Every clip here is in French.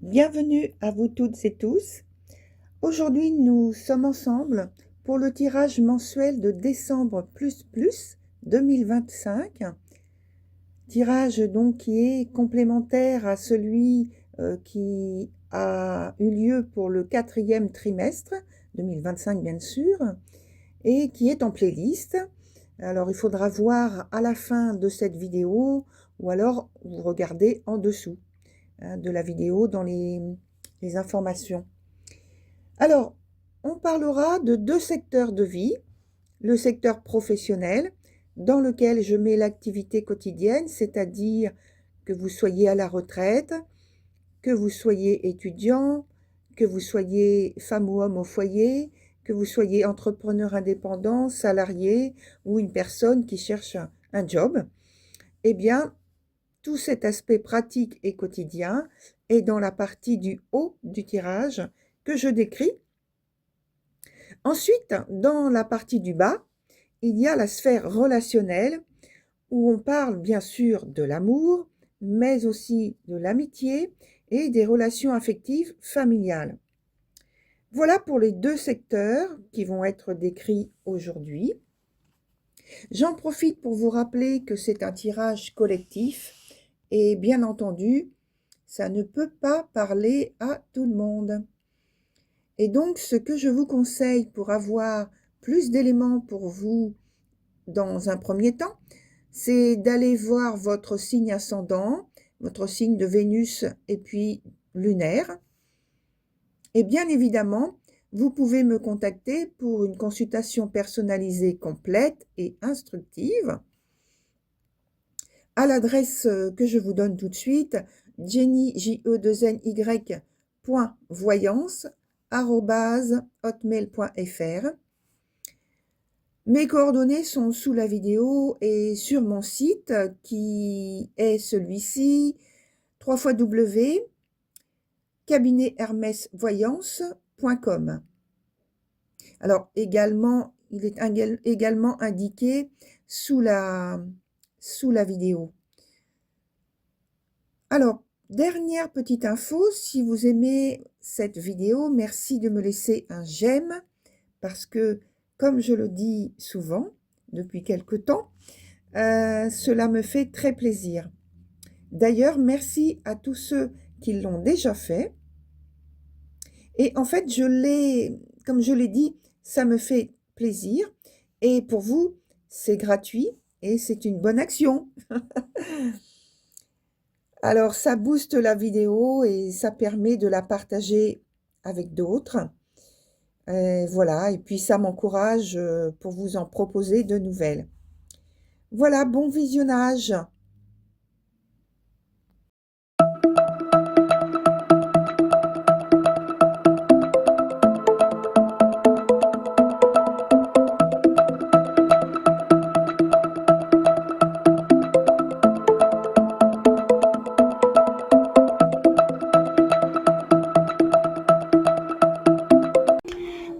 Bienvenue à vous toutes et tous. Aujourd'hui, nous sommes ensemble pour le tirage mensuel de décembre 2025. Tirage donc qui est complémentaire à celui qui a eu lieu pour le 4e trimestre 2025 bien sûr, et qui est en playlist. Alors il faudra voir à la fin de cette vidéo ou alors vous regardez en dessous de la vidéo dans les informations. Alors, on parlera de 2 secteurs de vie. Le secteur professionnel, dans lequel je mets l'activité quotidienne, c'est-à-dire que vous soyez à la retraite, que vous soyez étudiant, que vous soyez femme ou homme au foyer, que vous soyez entrepreneur indépendant, salarié ou une personne qui cherche un job. Eh bien, tout cet aspect pratique et quotidien est dans la partie du haut du tirage que je décris. Ensuite, dans la partie du bas, il y a la sphère relationnelle où on parle bien sûr de l'amour, mais aussi de l'amitié et des relations affectives familiales. Voilà pour les 2 secteurs qui vont être décrits aujourd'hui. J'en profite pour vous rappeler que c'est un tirage collectif et bien entendu, ça ne peut pas parler à tout le monde. Et donc, ce que je vous conseille pour avoir plus d'éléments pour vous dans un premier temps, c'est d'aller voir votre signe ascendant, votre signe de Vénus et puis lunaire. Et bien évidemment, vous pouvez me contacter pour une consultation personnalisée complète et instructive à l'adresse que je vous donne tout de suite, jenny.voyance@hotmail.fr. Mes coordonnées sont sous la vidéo et sur mon site qui est celui-ci, www.cabinethermesvoyance.com. Alors également, il est également indiqué sous la vidéo. Alors, dernière petite info, si vous aimez cette vidéo, merci de me laisser un j'aime parce que, comme je le dis souvent depuis quelque temps, cela me fait très plaisir. D'ailleurs, merci à tous ceux qui l'ont déjà fait. Et en fait, comme je l'ai dit, ça me fait plaisir. Et pour vous, c'est gratuit et c'est une bonne action. Alors, ça booste la vidéo et ça permet de la partager avec d'autres. Voilà, et puis ça m'encourage pour vous en proposer de nouvelles. Voilà, bon visionnage.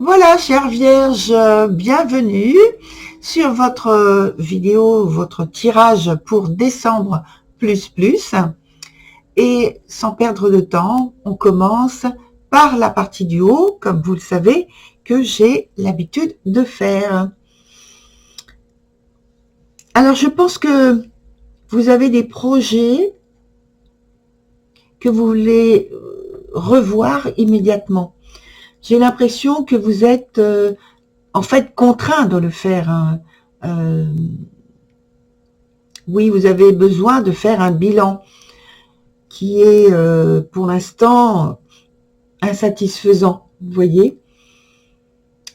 Voilà, chère Vierge, bienvenue sur votre vidéo, votre tirage pour décembre plus. Et sans perdre de temps, on commence par la partie du haut, comme vous le savez, que j'ai l'habitude de faire. Alors, je pense que vous avez des projets que vous voulez revoir immédiatement. J'ai l'impression que vous êtes en fait contraint de le faire. Oui, vous avez besoin de faire un bilan qui est pour l'instant insatisfaisant, vous voyez.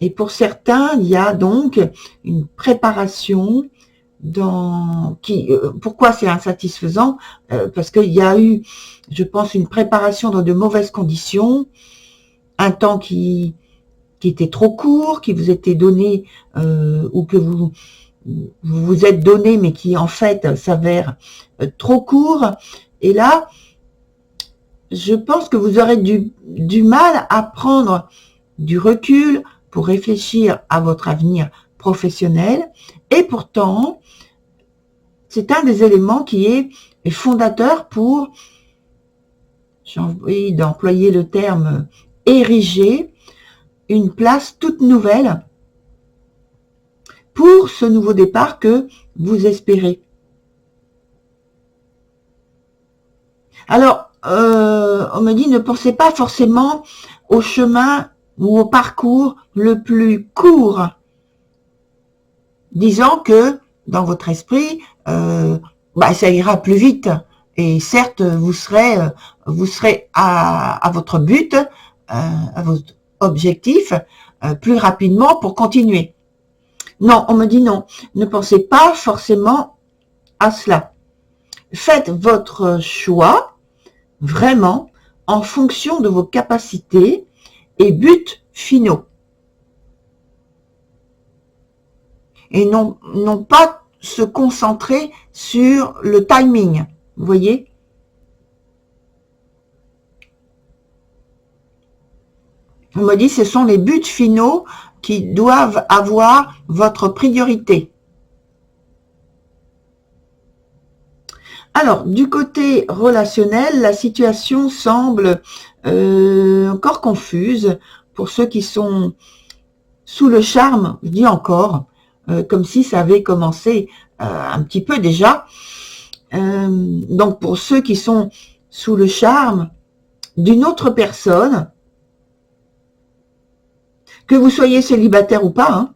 Et pour certains, il y a donc une préparation pourquoi c'est insatisfaisant? Parce qu'il y a eu, je pense, une préparation dans de mauvaises conditions, un temps qui était trop court, qui vous était donné ou que vous vous êtes donné, mais qui en fait s'avère trop court. Et là, je pense que vous aurez du mal à prendre du recul pour réfléchir à votre avenir professionnel. Et pourtant, c'est un des éléments qui est fondateur pour j'ai envie d'employer le terme ériger, une place toute nouvelle pour ce nouveau départ que vous espérez. Alors, on me dit, ne pensez pas forcément au chemin ou au parcours le plus court, disant que dans votre esprit, ça ira plus vite. Et certes, vous serez à votre but, à votre objectif, plus rapidement pour continuer. Non, on me dit non, ne pensez pas forcément à cela. Faites votre choix vraiment en fonction de vos capacités et buts finaux. Et non pas se concentrer sur le timing, vous voyez ? On me dit, ce sont les buts finaux qui doivent avoir votre priorité. Alors, du côté relationnel, la situation semble encore confuse pour ceux qui sont sous le charme, je dis encore, comme si ça avait commencé un petit peu déjà. Donc, pour ceux qui sont sous le charme d'une autre personne, que vous soyez célibataire ou pas,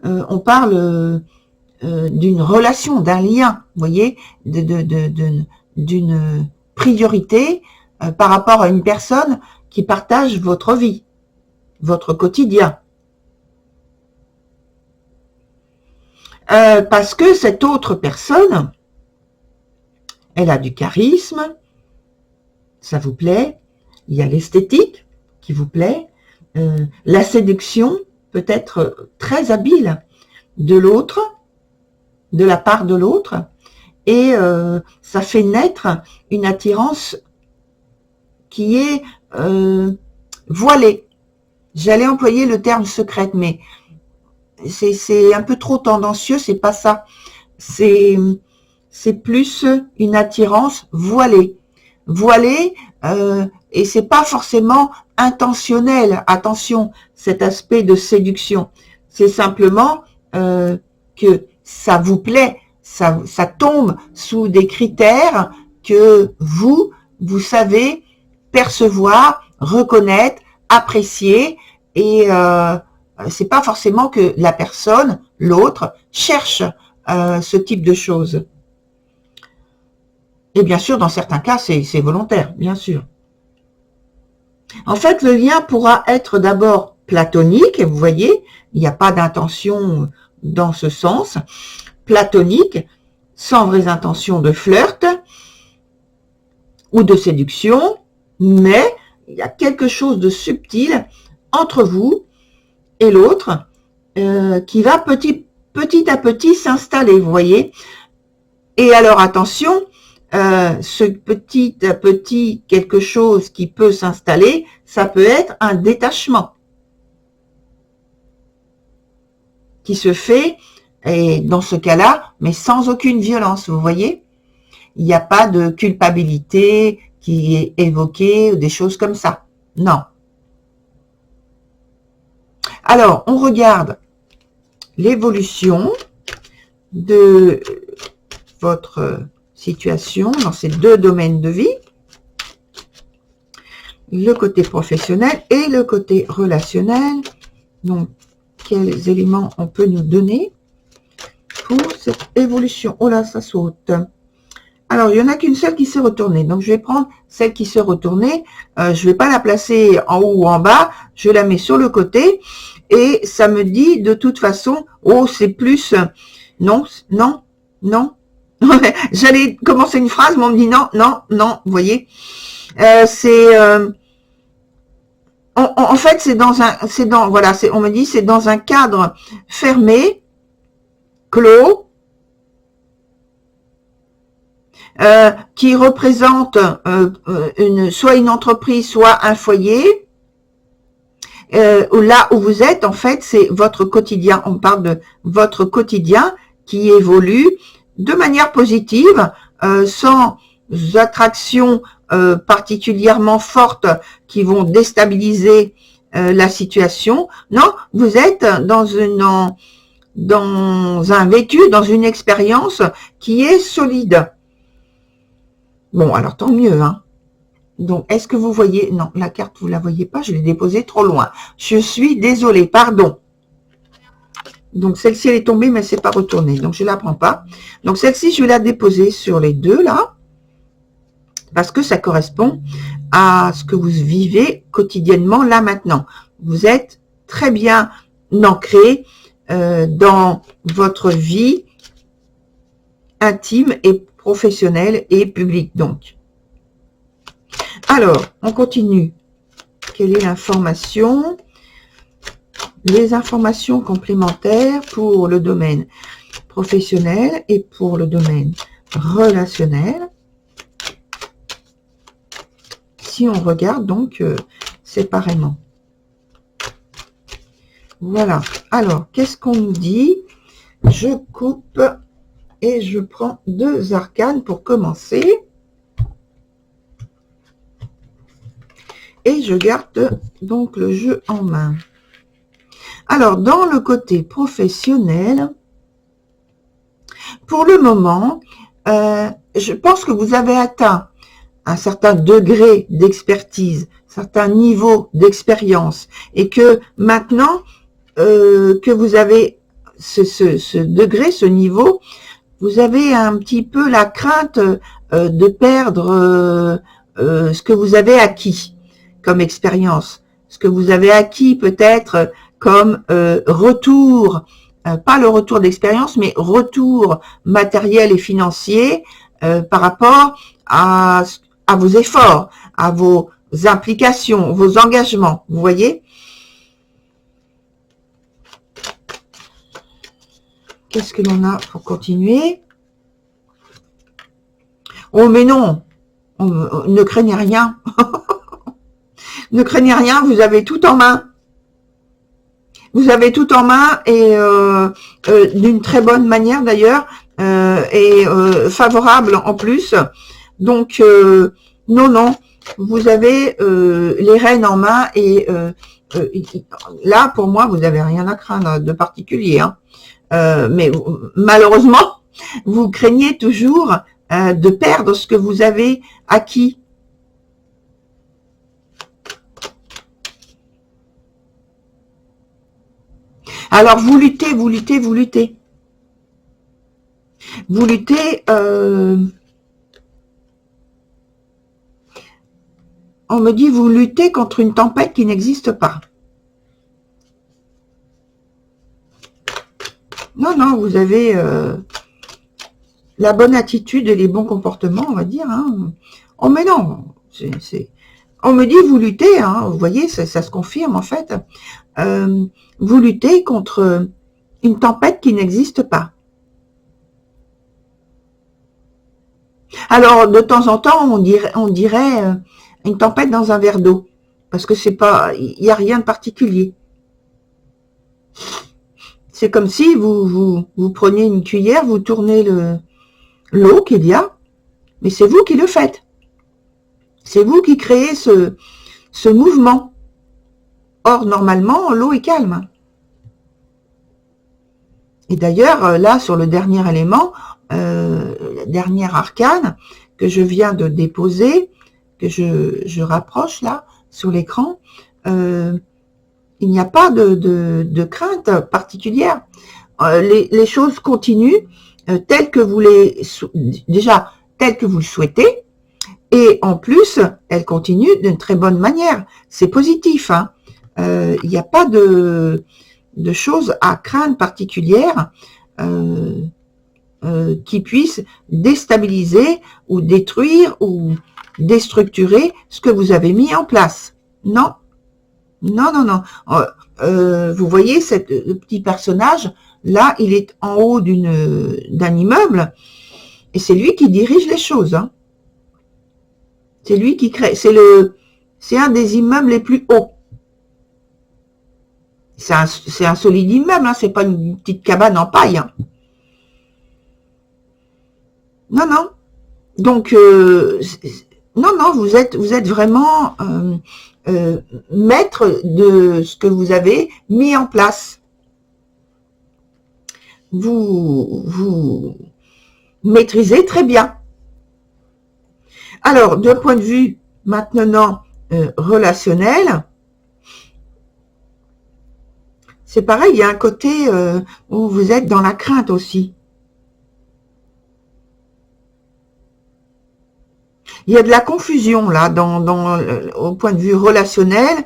on parle d'une relation, d'un lien, vous voyez, d'une priorité par rapport à une personne qui partage votre vie, votre quotidien. Parce que cette autre personne, elle a du charisme, ça vous plaît, il y a l'esthétique qui vous plaît, la séduction peut être très habile de l'autre, de la part de l'autre, et ça fait naître une attirance qui est voilée. J'allais employer le terme secrète, mais c'est un peu trop tendancieux, c'est pas ça. C'est plus une attirance voilée. Voilée, et c'est pas forcément intentionnel. Attention, cet aspect de séduction. C'est simplement que ça vous plaît, ça tombe sous des critères que vous savez percevoir, reconnaître, apprécier, et c'est pas forcément que la personne, l'autre, cherche ce type de choses. Et bien sûr, dans certains cas, c'est volontaire, bien sûr. En fait, le lien pourra être d'abord platonique, vous voyez, il n'y a pas d'intention dans ce sens, platonique, sans vraies intentions de flirt ou de séduction, mais il y a quelque chose de subtil entre vous et l'autre qui va petit à petit s'installer, vous voyez. Et alors attention, ce petit à petit quelque chose qui peut s'installer, ça peut être un détachement qui se fait, et dans ce cas-là, mais sans aucune violence, vous voyez. Il n'y a pas de culpabilité qui est évoquée ou des choses comme ça. Non. Alors, on regarde l'évolution de votre situation dans ces deux domaines de vie, le côté professionnel et le côté relationnel. Donc, quels éléments on peut nous donner pour cette évolution? Oh là, ça saute. Alors, il n'y en a qu'une seule qui s'est retournée. Donc, je vais prendre celle qui s'est retournée. Je ne vais pas la placer en haut ou en bas. Je la mets sur le côté. Et ça me dit, de toute façon, oh, c'est plus... Non, non, non. J'allais commencer une phrase, mais on me dit non, non, non. Vous voyez, c'est... en fait, c'est dans un... Voilà, on me dit, c'est dans un cadre fermé, clos, qui représente soit une entreprise, soit un foyer. Là où vous êtes, en fait, c'est votre quotidien. On parle de votre quotidien qui évolue de manière positive, sans attraction particulièrement fortes qui vont déstabiliser la situation. Non, vous êtes dans un vécu, dans une expérience qui est solide. Bon, alors tant mieux, hein. Donc, est-ce que vous voyez? Non, la carte, vous la voyez pas, je l'ai déposée trop loin. Je suis désolée, pardon. Donc, celle-ci, elle est tombée, mais elle s'est pas retournée. Donc, je la prends pas. Donc, celle-ci, je vais la déposer sur les deux, là. Parce que ça correspond à ce que vous vivez quotidiennement, là, maintenant. Vous êtes très bien ancré dans votre vie intime et professionnelle et publique, donc. Alors, on continue. Quelle est l'information? Les informations complémentaires pour le domaine professionnel et pour le domaine relationnel. Si on regarde donc séparément. Voilà. Alors, qu'est-ce qu'on nous dit? Je coupe et je prends 2 arcanes pour commencer. Et je garde donc le jeu en main. Alors, dans le côté professionnel, pour le moment, je pense que vous avez atteint un certain degré d'expertise, certain niveau d'expérience, et que maintenant que vous avez ce degré, ce niveau, vous avez un petit peu la crainte de perdre ce que vous avez acquis comme expérience, ce que vous avez acquis peut-être comme retour, pas le retour d'expérience, mais retour matériel et financier par rapport à vos efforts, à vos implications, vos engagements, vous voyez? Qu'est-ce que l'on a pour continuer? Oh mais non, ne craignez rien. Ne craignez rien, vous avez tout en main. Vous avez tout en main et d'une très bonne manière d'ailleurs et favorable en plus. Donc non, vous avez les rênes en main et là pour moi vous n'avez rien à craindre de particulier. Hein. Mais malheureusement vous craignez toujours de perdre ce que vous avez acquis. Alors, vous luttez. Vous luttez, on me dit, vous luttez contre une tempête qui n'existe pas. Non, vous avez la bonne attitude et les bons comportements, on va dire. Hein. Oh, mais non, on me dit, vous luttez, hein, vous voyez, ça se confirme en fait. Vous luttez contre une tempête qui n'existe pas. Alors, de temps en temps, on dirait une tempête dans un verre d'eau, parce que c'est pas, il n'y a rien de particulier. C'est comme si vous preniez une cuillère, vous tournez l'eau qu'il y a, mais c'est vous qui le faites. C'est vous qui créez ce mouvement. Or, normalement, l'eau est calme. Et d'ailleurs, là, sur le dernier élément, la dernière arcane que je viens de déposer, que je rapproche là, sur l'écran, il n'y a pas de crainte particulière. Les choses continuent telles que vous déjà telles que vous le souhaitez, et en plus, elles continuent d'une très bonne manière. C'est positif, hein. Il n'y a pas de choses à craindre particulières qui puissent déstabiliser ou détruire ou déstructurer ce que vous avez mis en place. Non. Vous voyez, ce petit personnage, là, il est en haut d'un immeuble et c'est lui qui dirige les choses. Hein. C'est lui qui crée. C'est un des immeubles les plus hauts. C'est un solide immeuble, hein, c'est pas une petite cabane en paille. Hein. Non. Donc, Non, non, vous êtes vraiment maître de ce que vous avez mis en place. Vous maîtrisez très bien. Alors, d'un point de vue maintenant relationnel, c'est pareil, il y a un côté où vous êtes dans la crainte aussi. Il y a de la confusion là au point de vue relationnel.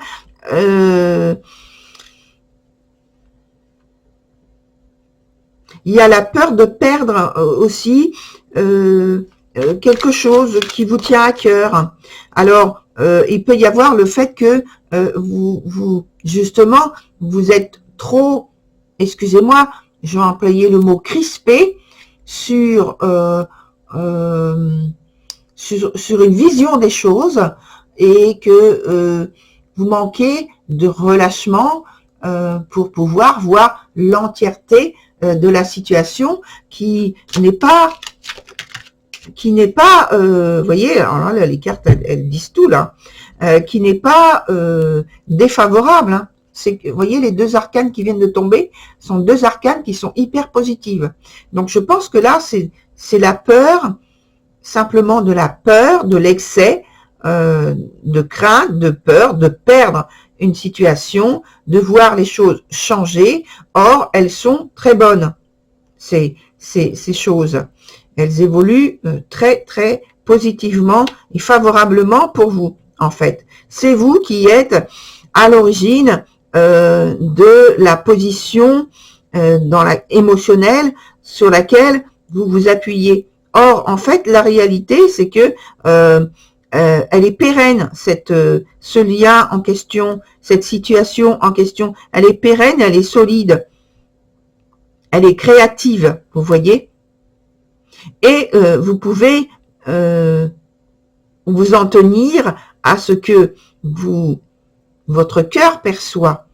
Il y a la peur de perdre aussi quelque chose qui vous tient à cœur. Alors, il peut y avoir le fait que justement, vous êtes trop, excusez-moi, je vais employer le mot crispé sur une vision des choses et que vous manquez de relâchement pour pouvoir voir l'entièreté de la situation qui n'est pas, vous voyez, alors là, les cartes elles disent tout là, qui n'est pas défavorable. Hein. C'est que, vous voyez, les deux arcanes qui viennent de tomber sont deux arcanes qui sont hyper positives. Donc je pense que là, c'est la peur, simplement de la peur, de l'excès, de crainte, de peur, de perdre une situation, de voir les choses changer. Or, elles sont très bonnes, ces choses. Elles évoluent très, très positivement et favorablement pour vous, en fait. C'est vous qui êtes à l'origine de la position émotionnelle sur laquelle vous vous appuyez. Or, en fait, la réalité, c'est que elle est pérenne, ce lien en question, cette situation en question. Elle est pérenne, elle est solide. Elle est créative, vous voyez. Et vous pouvez vous en tenir à ce que votre cœur perçoit.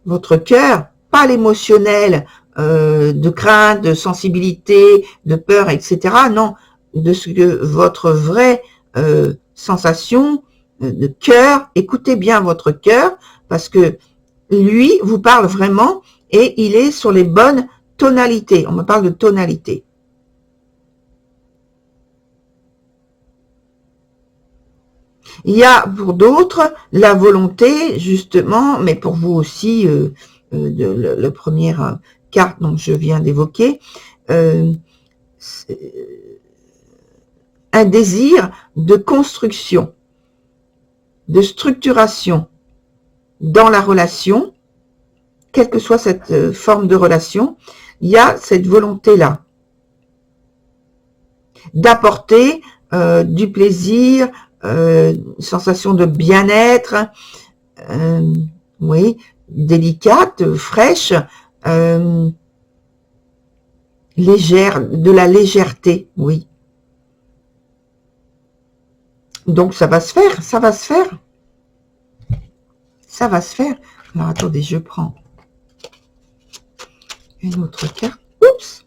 Votre cœur, pas l'émotionnel, de crainte, de sensibilité, de peur, etc. Non, de ce que votre vraie sensation de cœur, écoutez bien votre cœur, parce que lui vous parle vraiment et il est sur les bonnes tonalités. On me parle de tonalité. Il y a pour d'autres la volonté, justement, mais pour vous aussi, la première carte dont je viens d'évoquer, un désir de construction, de structuration dans la relation, quelle que soit cette forme de relation, il y a cette volonté-là d'apporter du plaisir, sensation de bien-être, oui, délicate, fraîche, légère, de la légèreté, oui. Donc ça va se faire, ça va se faire. Ça va se faire. Alors attendez, je prends une autre carte. Oups!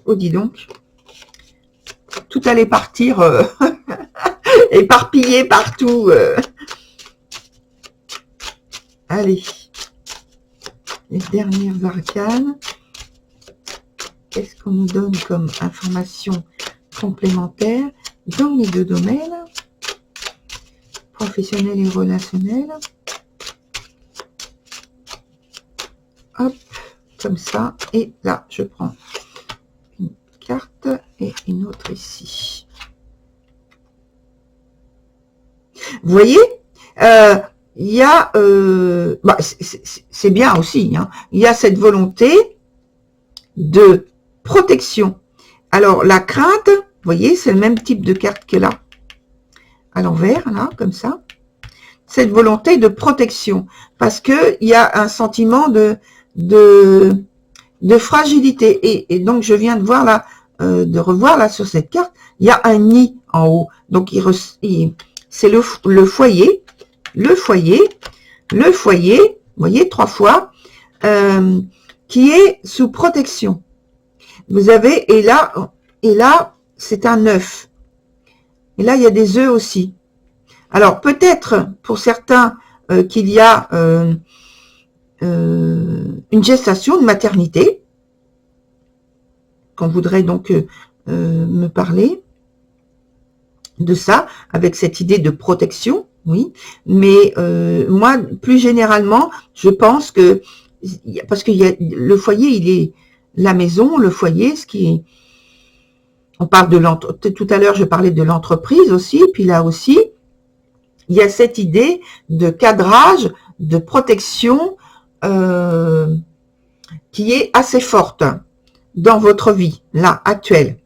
Oh dis donc. Tout allait partir éparpillé partout. Allez. Les dernières arcanes. Qu'est-ce qu'on nous donne comme information complémentaire dans les deux domaines, professionnel et relationnel? Hop, comme ça. Et là, je prends une carte et une autre ici. Vous voyez, il y a, c'est bien aussi, hein, il y a cette volonté de protection. Alors, la crainte, vous voyez, c'est le même type de carte que là, à l'envers, là, comme ça. Cette volonté de protection, parce que il y a un sentiment de fragilité. Et donc, je viens de voir là, de revoir là sur cette carte, il y a un nid en haut. Donc, c'est le foyer, le foyer, vous voyez, 3 fois, qui est sous protection. Vous avez, et là, c'est un œuf. Et là, il y a des œufs aussi. Alors, peut-être, pour certains, qu'il y a une gestation, de maternité, qu'on voudrait donc me parler de ça, avec cette idée de protection, oui. Mais moi, plus généralement, je pense que, parce qu'il y a le foyer, il est la maison, le foyer, ce qui est, on parle de tout à l'heure, je parlais de l'entreprise aussi, puis là aussi, il y a cette idée de cadrage, de protection qui est assez forte dans votre vie, là, actuelle.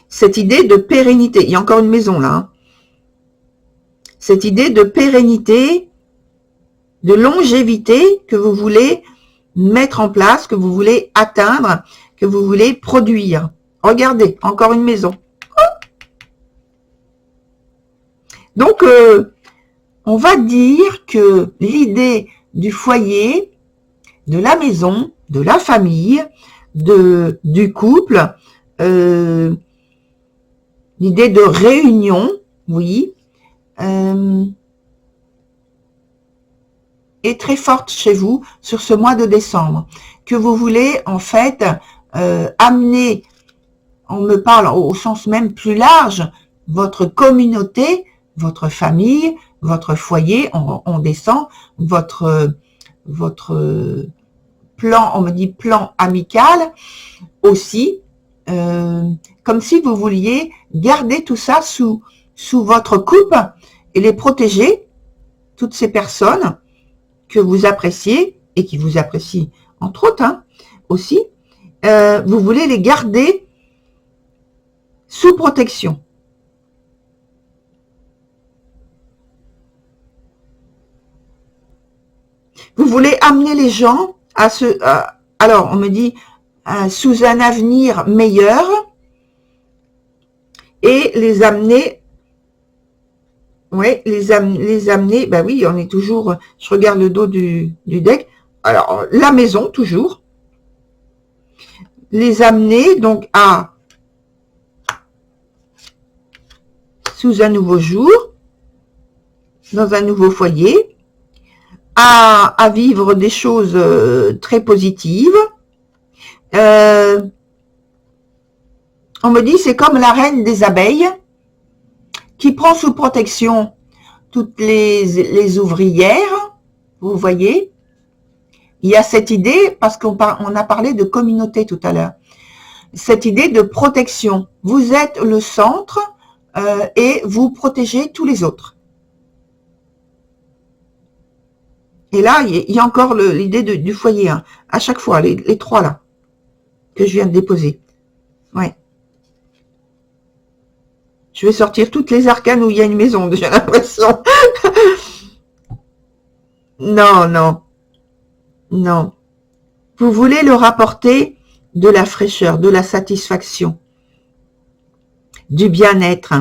Cette idée de pérennité, il y a encore une maison là, hein. Cette idée de pérennité, de longévité que vous voulez mettre en place, que vous voulez atteindre, que vous voulez produire. Regardez, encore une maison. Donc, on va dire que l'idée du foyer, de la maison, de la famille, du couple, l'idée de réunion, oui, est très forte chez vous sur ce mois de décembre, que vous voulez en fait amener, on me parle au sens même plus large, votre communauté, votre famille, votre foyer, on descend, votre plan, on me dit plan amical aussi, comme si vous vouliez garder tout ça sous votre coupe et les protéger, toutes ces personnes que vous appréciez et qui vous apprécient entre autres hein, aussi, vous voulez les garder sous protection. Vous voulez amener les gens à alors on me dit sous un avenir meilleur et les amener, ouais, les amener, bah oui, on est toujours, je regarde le dos du deck, alors la maison toujours, les amener donc à sous un nouveau jour, dans un nouveau foyer, à vivre des choses très positives. On me dit c'est comme la reine des abeilles qui prend sous protection toutes les ouvrières, vous voyez. Il y a cette idée, parce qu'on a parlé de communauté tout à l'heure, cette idée de protection. Vous êtes le centre et vous protégez tous les autres. Et là, il y a encore l'idée du foyer, hein, à chaque fois, les trois là, que je viens de déposer. Ouais. Je vais sortir toutes les arcanes où il y a une maison, j'ai l'impression. Non, non, non. Vous voulez leur apporter de la fraîcheur, de la satisfaction, du bien-être.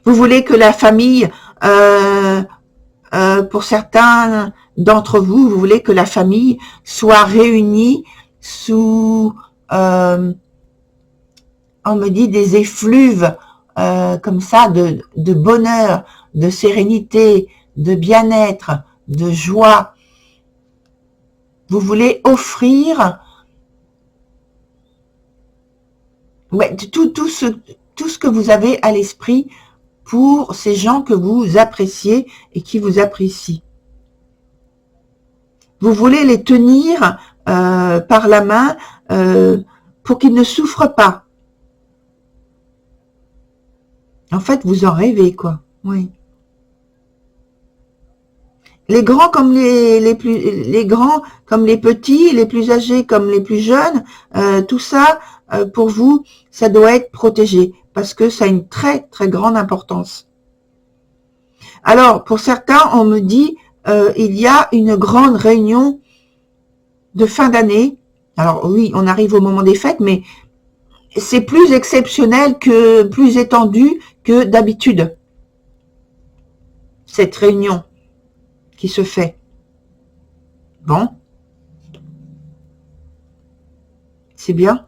Vous voulez que la famille, pour certains d'entre vous, vous voulez que la famille soit réunie sous, on me dit, des effluves comme ça de bonheur, de sérénité, de bien-être, de joie. Vous voulez offrir tout ce que vous avez à l'esprit pour ces gens que vous appréciez et qui vous apprécient. Vous voulez les tenir par la main pour qu'ils ne souffrent pas. En fait, vous en rêvez, quoi. Oui. Les grands comme les grands comme les petits, les plus âgés comme les plus jeunes, tout ça, pour vous, ça doit être protégé parce que ça a une très très grande importance. Alors, pour certains, on me dit, il y a une grande réunion de fin d'année. Alors oui, on arrive au moment des fêtes, mais c'est plus exceptionnel plus étendu que d'habitude. Cette réunion qui se fait. Bon. C'est bien.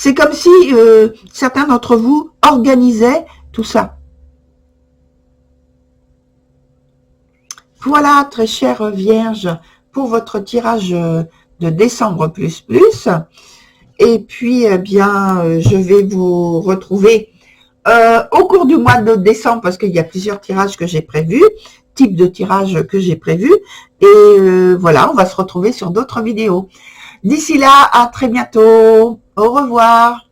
C'est comme si certains d'entre vous organisaient tout ça. Voilà, très chère Vierge, pour votre tirage de décembre plus. Et puis, eh bien, je vais vous retrouver au cours du mois de décembre, parce qu'il y a plusieurs tirages que j'ai prévus, types de tirages que j'ai prévus. Et voilà, on va se retrouver sur d'autres vidéos. D'ici là, à très bientôt. Au revoir.